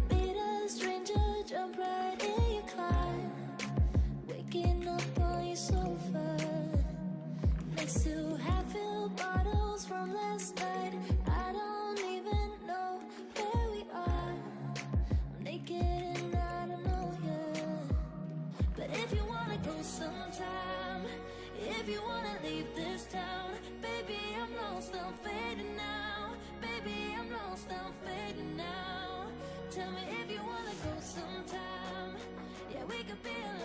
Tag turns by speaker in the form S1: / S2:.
S1: Meet a stranger, jump right in your car. Waking up on your sofa, next to half-filled bottles from last night. I don't even know where we are. I'm naked and I don't know you. But if you wanna go sometime, if you wanna leave this town, baby, I'm lost, I'm fading now. Baby, I'm lost, I'm fading now. Tell me if you wanna go sometime. Yeah, we could be alone.